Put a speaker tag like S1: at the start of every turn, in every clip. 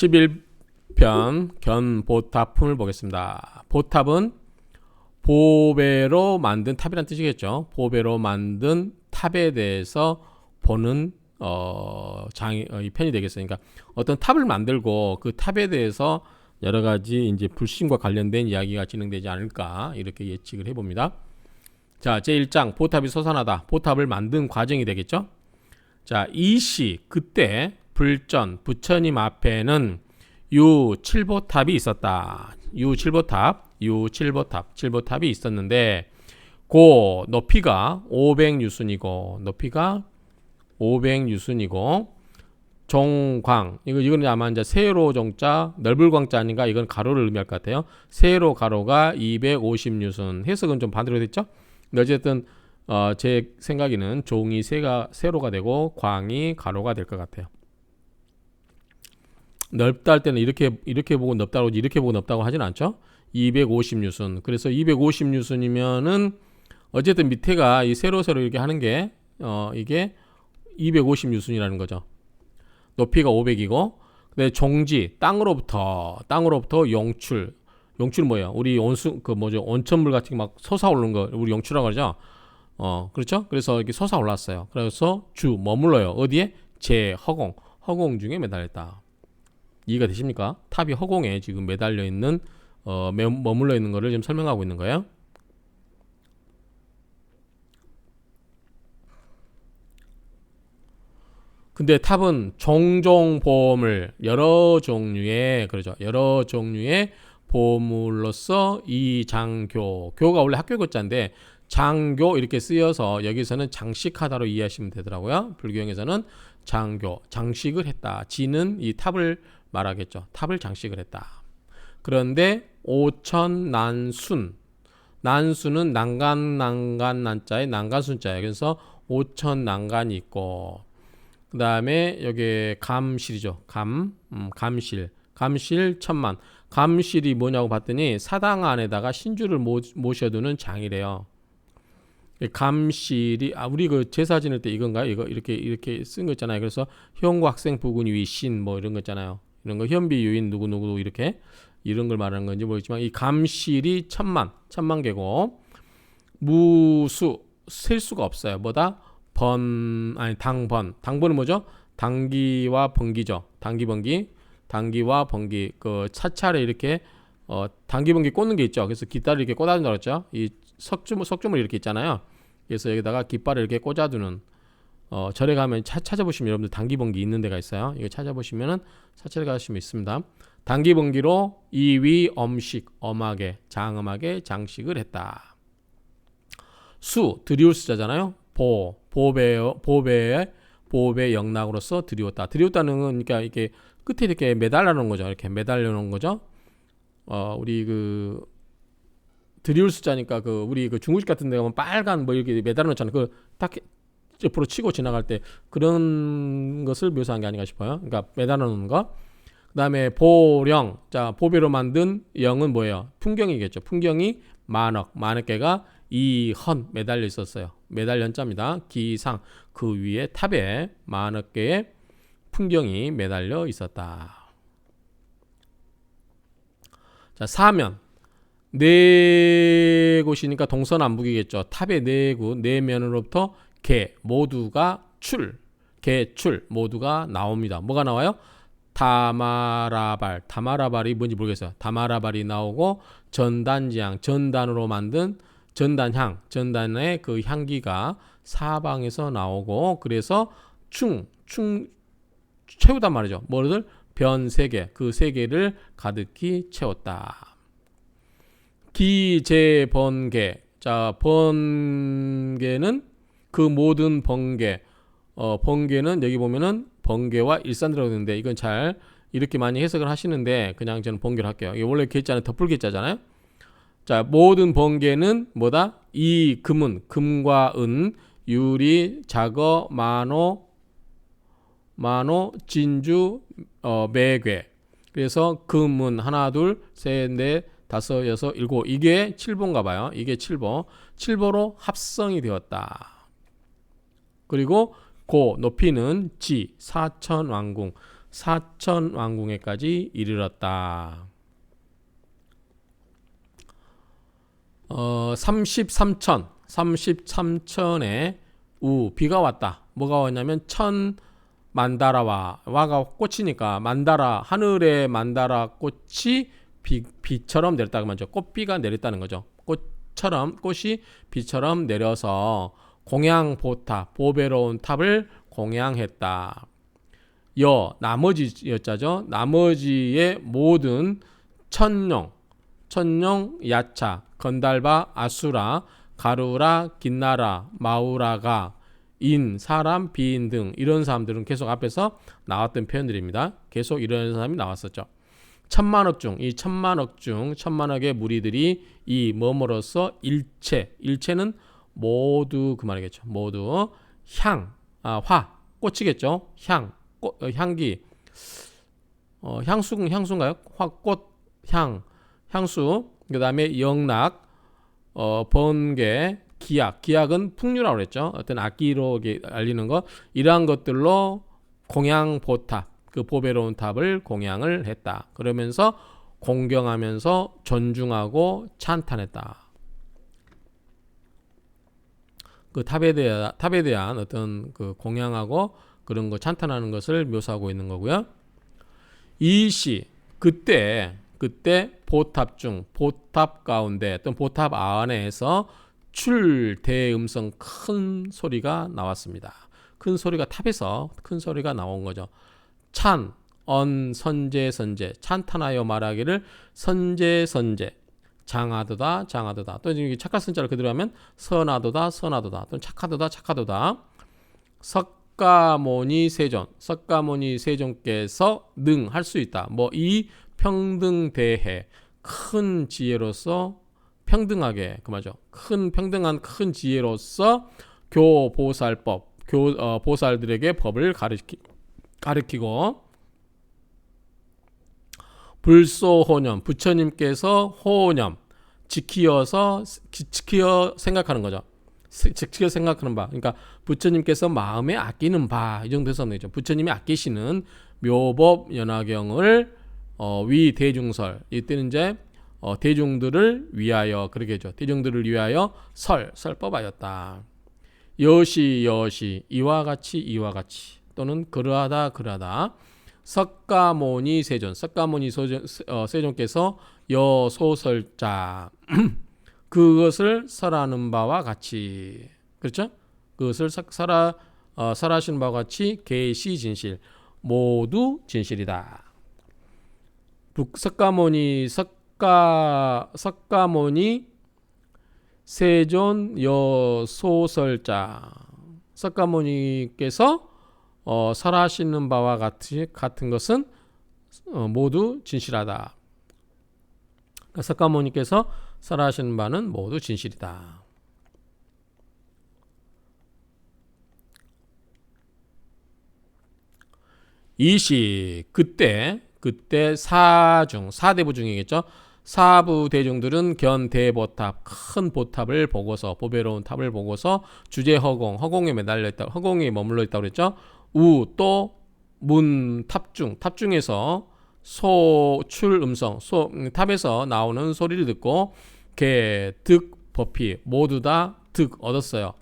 S1: 11편 견보탑품을 보겠습니다. 보탑은 보배로 만든 탑이란 뜻이겠죠. 보배로 만든 탑에 대해서 보는 이 편이 되겠어요. 그러니까 어떤 탑을 만들고 그 탑에 대해서 여러 가지 이제 불신과 관련된 이야기가 진행되지 않을까 이렇게 예측을 해봅니다. 자, 제1장 보탑이 솟아나다. 보탑을 만든 과정이 되겠죠. 자, 이시 그때 불전 부처님 앞에는 유칠보탑이 있었다. 칠보탑이 있었는데 고 높이가 500유순이고 종광 이건 아마 이제 세로 종자 넓을 광자 아닌가 이건 가로를 의미할 것 같아요. 세로 가로가 250유순 해석은 좀 반대로 됐죠. 근데 어쨌든 제 생각에는 종이 세로가 되고 광이 가로가 될 것 같아요. 넓다 할 때는 이렇게 보고 넓다고 이렇게 보고 넓다고 하진 않죠. 250유순. 그래서 250유순이면은 어쨌든 밑에가 이 세로 이렇게 하는 게 이게 250유순이라는 거죠. 높이가 500이고 근데 종지 땅으로부터 용출 뭐예요? 우리 온천물 같은 게 막 솟아오르는 거 우리 용출이라고 하죠. 그렇죠? 그래서 이렇게 솟아올랐어요. 그래서 머물러요. 어디에? 허공 중에 매달렸다. 이해가 되십니까? 탑이 허공에 지금 매달려 있는 머물러 있는 거를 지금 설명하고 있는 거예요. 근데 탑은 종종 보물 여러 종류의 보물로서 이장교 교가 원래 학교 글자인데 장교 이렇게 쓰여서 여기서는 장식하다로 이해하시면 되더라고요. 불교형에서는 장식을 했다. 지는 이 탑을 말하겠죠. 탑을 장식을 했다. 그런데 오천난순 난수는 난간난자의 난간순자예요. 그래서 오천난간이 있고 그 다음에 여기 감실이죠. 감실 천만. 감실이 뭐냐고 봤더니 사당 안에다가 신주를 모셔두는 장이래요. 감실이 우리 그 제사 지낼 때 이건가요? 이거 이렇게 쓴 거 있잖아요. 그래서 형과 학생 부군이 위신 뭐 이런 거 있잖아요. 이런 거 현비 유인 누구 이렇게 이런 걸 말하는 건지 모르겠지만 이 감실이 천만 개고 무수 셀 수가 없어요. 뭐다? 당번은 뭐죠? 당기와 번기죠. 당기와 번기 그 차차를 이렇게 당기 번기 꽂는 게 있죠. 그래서 깃발을 이렇게 꽂아준다고 했죠. 이 석주물 이렇게 있잖아요. 그래서 여기다가 깃발을 이렇게 꽂아두는 절에 가면 찾아보시면 여러분들 당기 번기 있는 데가 있어요. 이거 찾아보시면은 사찰에 가시면 있습니다. 당기 번기로 이위 엄식 엄하게 장엄하게 장식을 했다. 드리울 수자잖아요. 보배의 영락으로서 드리웠다. 드리웠다는 건 그러니까 이게 끝에 이렇게 매달려 놓은 거죠. 이렇게 매달려 놓은 거죠. 우리 그 드리울 수자니까 그 우리 그 중국집 같은 데 가면 빨간 뭐 이렇게 매달려 놓잖아요. 그 딱 옆으로 치고 지나갈 때 그런 것을 묘사한 게 아닌가 싶어요. 그러니까 매달려 놓은 거. 그다음에 보령. 자, 보배로 만든 영은 뭐예요? 풍경이겠죠. 풍경이 만억 개가 이헌 매달려 있었어요. 매달연자입니다. 기상 그 위에 탑에 만억 개의 풍경이 매달려 있었다. 자, 사면 네 곳이니까 동서남북이겠죠. 탑의 네 면으로부터 모두가 개출 모두가 나옵니다. 뭐가 나와요? 다마라발이 뭔지 모르겠어요. 다마라발이 나오고 전단지향 전단으로 만든 전단의 그 향기가 사방에서 나오고 그래서 채우단 말이죠. 뭐를? 변 3개 그 3개를 가득히 채웠다. 기재번개. 자, 번개는 그 모든 번개는 여기 보면은 번개와 일산 들어가 있는데 이건 잘 이렇게 많이 해석을 하시는데 그냥 저는 번개를 할게요. 이게 원래 개자는 덮을 개자잖아요. 자, 모든 번개는 뭐다? 이 금과 은, 유리, 자거, 만호, 진주, 매괴. 그래서 금은 하나, 둘, 셋, 넷, 다섯, 여섯, 일곱. 이게 7보인가 봐요. 이게 7보로 합성이 되었다. 그리고 높이는 사천왕궁. 사천 왕궁에까지 이르렀다. 33천에 비가 왔다. 뭐가 왔냐면 만다라와 와가 꽃이니까 만다라 하늘의 만다라 꽃이 비처럼 내렸다고 하죠. 꽃비가 내렸다는 거죠. 꽃이 비처럼 내려서 공양보탑 보배로운 탑을 공양했다. 나머지 여자죠. 나머지의 모든 천룡, 야차, 건달바, 아수라, 가루라, 긴나라, 마우라가 사람, 비인 등 이런 사람들은 계속 앞에서 나왔던 표현들입니다. 계속 이런 사람이 나왔었죠. 천만억 중 천만억의 무리들이 이 뭐뭐로서 일체는 모두 그 말이겠죠. 모두 화 꽃이겠죠. 향기 향수인가요? 향수. 그다음에 영락, 번개, 기약은 풍류라고 그랬죠. 어떤 악기로 알리는 것 이러한 것들로 공양보탑 그 보배로운 탑을 공양을 했다. 그러면서 공경하면서 존중하고 찬탄했다. 그 탑에 대한 어떤 그 공양하고 그런 거 찬탄하는 것을 묘사하고 있는 거고요. 이시 그때 보탑 가운데 어떤 보탑 안에서 대음성 큰 소리가 나왔습니다. 큰 소리가 탑에서 큰 소리가 나온 거죠. 선제 찬탄하여 말하기를 선제 장하도다 또 지금 착할 선자를 그대로 하면 선하도다 또는 착하도다 석가모니 세존께서 할 수 있다. 이 평등대해 큰 지혜로서 평등하게 그말죠. 평등한 큰 지혜로서 교보살법 보살들에게 법을 가르치고 불소호념 부처님께서 호념 지키어 생각하는 거죠. 지키어 생각하는 바. 그러니까 부처님께서 마음에 아끼는 바 이 정도 해서 되죠. 부처님이 아끼시는 묘법 연화경을 위 대중설 이때는 이제 대중들을 위하여 그렇게 해죠. 대중들을 위하여 설법하였다. 여시 이와 같이 또는 그러하다 석가모니 세존께서 여소설자 그것을 설하는 바와 같이 그렇죠? 그것을 설하시는 바와 같이 계시 진실 모두 진실이다. 석가모니 세존 여소설자 석가모니께서 설하시는 바와 같은 것은 모두 진실하다. 그러니까 석가모니께서 설하시는 바는 모두 진실이다. 이시 그때 사대부 중이겠죠. 사부 대중들은 견대보탑 큰 보탑을 보고서 보배로운 탑을 보고서 주제 허공에 매달려 있다. 허공에 머물러 있다고 그랬죠. 또 문 탑중에서 소출 음성 탑에서 나오는 소리를 듣고 득 법피 모두 다 득 얻었어요.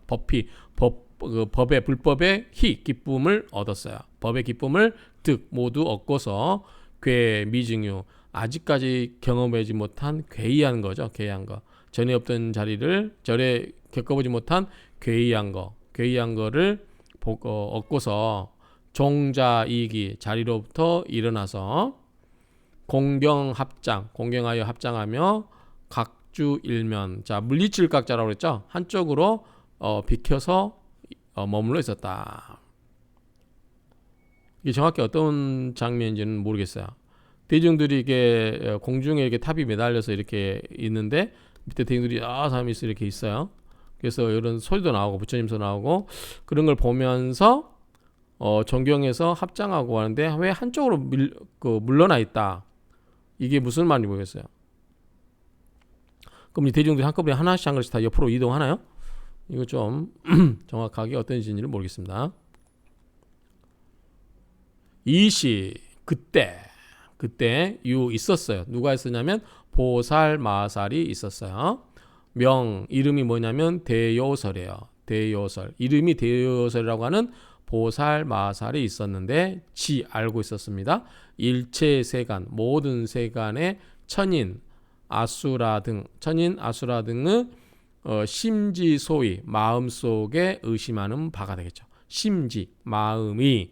S1: 불법의 기쁨을 얻었어요. 법의 기쁨을 득 모두 얻고서 미증유 아직까지 경험하지 못한 괴이한 거죠. 괴이한 거. 전에 없던 자리를 전에 겪어보지 못한 괴이한 거를 얻고서 종자이기 자리로부터 일어나서 공경하여 합장하며 각주일면 물리칠각자라고 그랬죠. 한쪽으로 비켜서 머물러 있었다. 이게 정확히 어떤 장면인지는 모르겠어요. 대중들이 이렇게 공중에 이렇게 탑이 매달려서 이렇게 있는데 밑에 대중들이 사람이 이렇게 있어요. 그래서 이런 소리도 나오고 부처님 소리 나오고 그런 걸 보면서 존경해서 합장하고 하는데 왜 한쪽으로 물러나 있다. 이게 무슨 말인지 모르겠어요. 그럼 이 대중들이 한꺼번에 하나씩 다 옆으로 이동하나요? 이거 좀 정확하게 어떤 짓인지를 모르겠습니다. 이시 그때 유 있었어요. 누가 있었냐면 보살 마살이 있었어요. 명 이름이 뭐냐면 대요설이에요. 대요설 이름이 대요설이라고 하는 보살 마살이 있었는데 지 알고 있었습니다. 일체 세간 모든 세간의 천인 아수라 등의 심지 소위 마음속에 의심하는 바가 되겠죠. 심지 마음이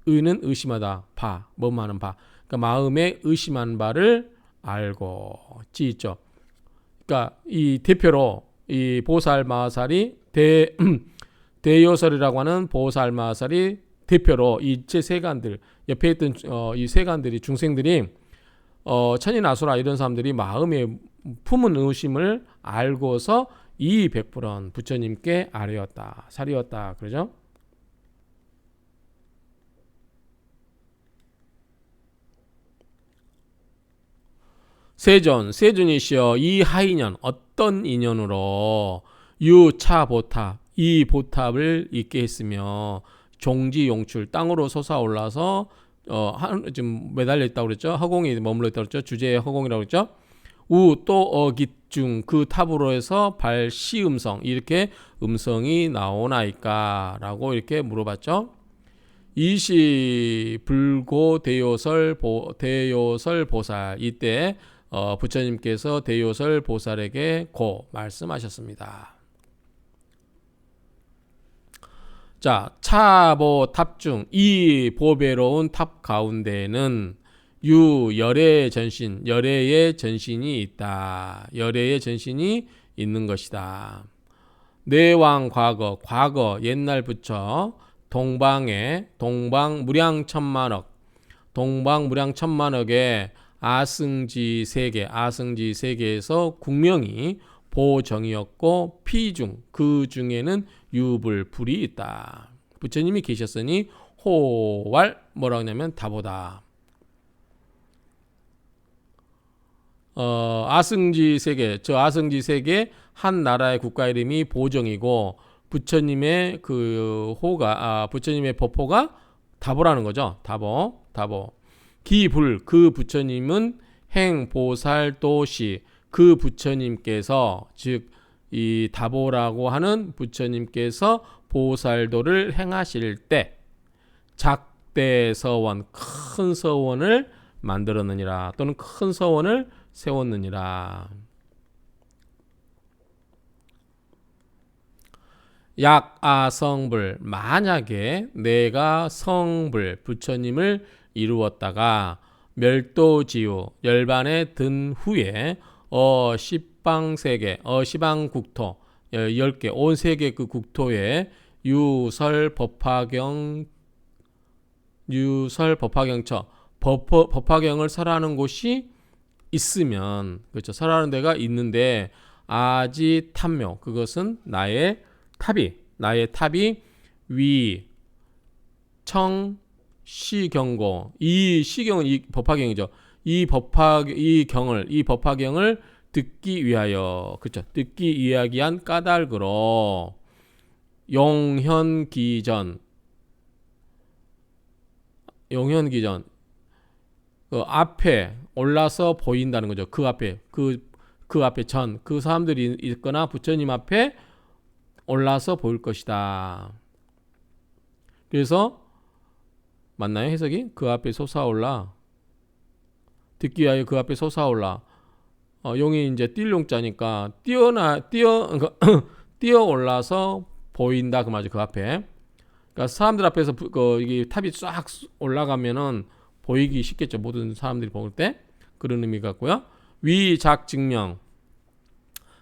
S1: 의는 의심하다 바 뭐하는 바 그러니까 마음에 의심한 바를 알고 지 있죠. 그러니까 이 대표로 이 보살 마살이 대요설이라고 하는 보살 마살이 대표로 이제 세간들 옆에 있던 이 세간들이 중생들이 천인 아수라 이런 사람들이 마음에 품은 의심을 알고서 이 백불은 부처님께 아뢰었다 사리었다 그러죠. 세존이시여 이 하인연 어떤 인연으로 유차보탑 이 보탑을 있게 했으며 종지용출 땅으로 솟아올라서 지금 매달려 있다고 그랬죠. 허공에 머물러 있다고 그랬죠. 주제의 허공이라고 그랬죠. 또 어깃중 그 탑으로 해서 발시음성 이렇게 음성이 나오나이까 라고 이렇게 물어봤죠. 이시 불고 대요설 보살 이때 부처님께서 대요설 보살에게 고 말씀하셨습니다. 자, 차보 탑중 이 보배로운 탑 가운데에는 열애의 전신이 있다. 열애의 전신이 있는 것이다. 내왕 과거 옛날 부처 동방 무량 천만억의 아승지 세계에서 국명이 보정이었고 피중 그 중에는 불이 있다. 부처님이 계셨으니 호왈 뭐라고 하냐면 다보다. 아승지 세계 한 나라의 국가 이름이 보정이고 부처님의 부처님의 법호가 다보라는 거죠. 다보. 기불 그 부처님은 행보살도시 그 부처님께서 즉 이 다보라고 하는 부처님께서 보살도를 행하실 때 작대서원 큰 서원을 만들었느니라 또는 큰 서원을 세웠느니라. 약아성불 만약에 내가 성불 부처님을 이루었다가 멸도지유 열반에 든 후에 시방국토 10개 온 세계 그 국토에 법화경을 설하는 곳이 있으면 그렇죠. 설하는 데가 있는데 아지 탐묘 그것은 나의 탑이 위청 시경고 이 시경은 이 법화경이죠. 이 법화경을 듣기 위하여 그렇죠. 듣기 이야기한 까닭으로 용현기전 그 앞에 올라서 보인다는 거죠. 그 앞에 그 앞에 그 사람들이 있거나 부처님 앞에 올라서 보일 것이다. 그래서 맞나요 해석이? 그 앞에 솟아올라 듣기 위하여 그 앞에 솟아올라 용이 이제 뛸 용자니까 뛰어 올라서 보인다 그 말이죠. 그 앞에 그러니까 사람들 앞에서 이게 탑이 쫙 올라가면은 보이기 쉽겠죠. 모든 사람들이 볼 때 그런 의미 같고요. 위작 증명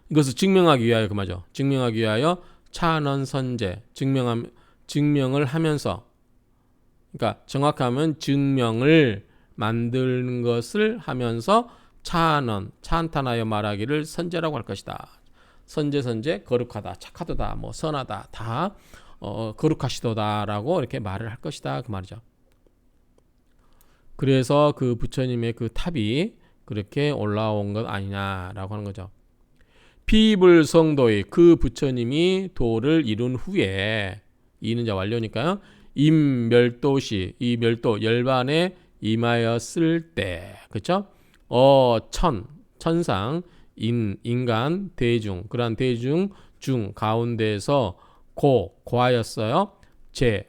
S1: 이것을 증명하기 위하여 그 말이죠. 증명하기 위하여 찬언선제 증명을 하면서 그러니까 정확하면 증명을 만드는 것을 하면서 찬탄하여 말하기를 선제라고 할 것이다. 선제 거룩하다 착하다 뭐 선하다 다 거룩하시도다라고 이렇게 말을 할 것이다 그 말이죠. 그래서 그 부처님의 그 탑이 그렇게 올라온 것 아니냐라고 하는 거죠. 피불성도의 그 부처님이 도를 이룬 후에 이는 자 완료니까요. 임멸도시 이 멸도 열반의 임하였을 때, 그렇죠? 천상, 인간, 대중, 그러한 대중 중 가운데서 고하였어요.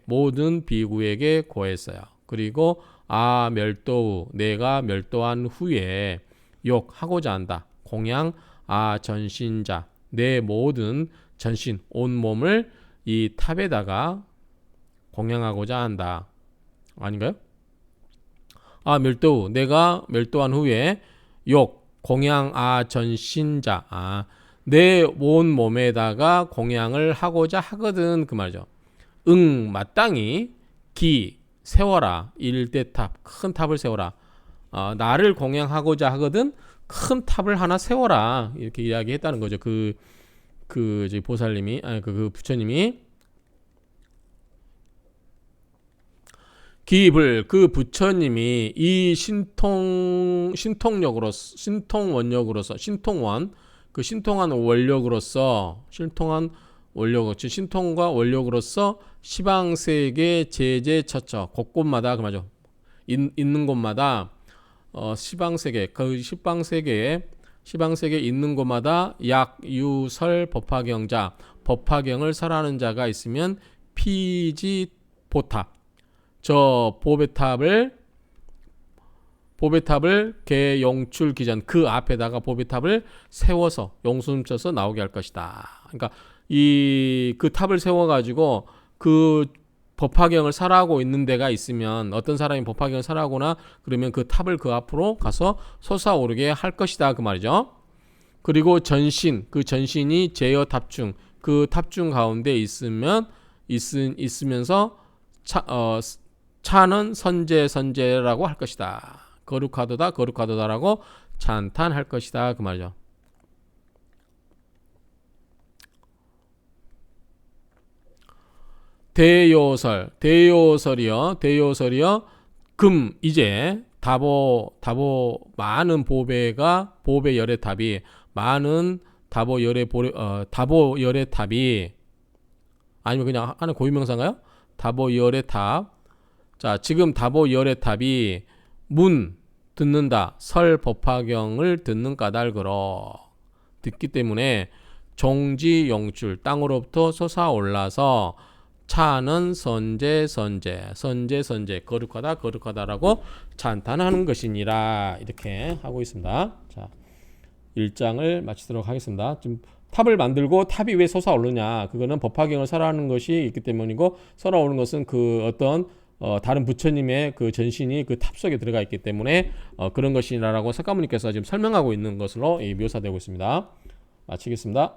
S1: 모든 비구에게 고했어요. 그리고 멸도 후, 내가 멸도한 후에 욕하고자 한다. 공양 전신자, 내 모든 전신, 온몸을 이 탑에다가 공양하고자 한다. 아닌가요? 멸도 후, 내가 멸도한 후에 공양 전신자, 내 온 몸에다가 공양을 하고자 하거든, 그 말이죠. 마땅히 세워라. 일대탑, 큰 탑을 세워라. 나를 공양하고자 하거든 큰 탑을 하나 세워라. 이렇게 이야기했다는 거죠. 그 보살님이, 그 부처님이. 기입을, 그 부처님이 이 신통원력으로서, 그 신통한 원력으로서, 신통과 원력으로서 시방세계 제제처처, 곳곳마다, 그 말이죠. 있는 곳마다, 시방세계, 그 시방세계에 있는 곳마다 약유설 법화경자, 법화경을 설하는 자가 있으면 피지 보탑, 저 보배탑을 개용출 기전, 그 앞에다가 보배탑을 세워서 용숨쳐서 나오게 할 것이다. 그러니까 그 탑을 세워가지고 그 법화경을 설하고 있는 데가 있으면, 어떤 사람이 법화경을 설하거나 그러면 그 탑을 그 앞으로 가서 솟아오르게 할 것이다, 그 말이죠. 그리고 그 전신이 제여 탑중, 그 탑중 가운데 있으면서 차는 선제라고 할 것이다. 거룩하도다라고 찬탄할 것이다, 그 말이죠. 대요설이요. 이제 다보 많은 보배 열의 탑이, 많은 다보 열의 탑이, 아니면 그냥 하는 고유명사인가요? 다보 열의 탑. 자, 지금 다보 열의 탑이 듣는다. 설 법화경을 듣는 까닭으로, 듣기 때문에 종지 용출, 땅으로부터 솟아올라서 차는 선제, 거룩하다라고 찬탄하는 것이니라. 이렇게 하고 있습니다. 자, 1장을 마치도록 하겠습니다. 지금 탑을 만들고 탑이 왜 솟아오르냐? 그거는 법화경을 설하는 것이 있기 때문이고, 설하오는 것은 그 어떤 다른 부처님의 그 전신이 그 탑 속에 들어가 있기 때문에 그런 것이라고 석가모니께서 지금 설명하고 있는 것으로 묘사되고 있습니다. 마치겠습니다.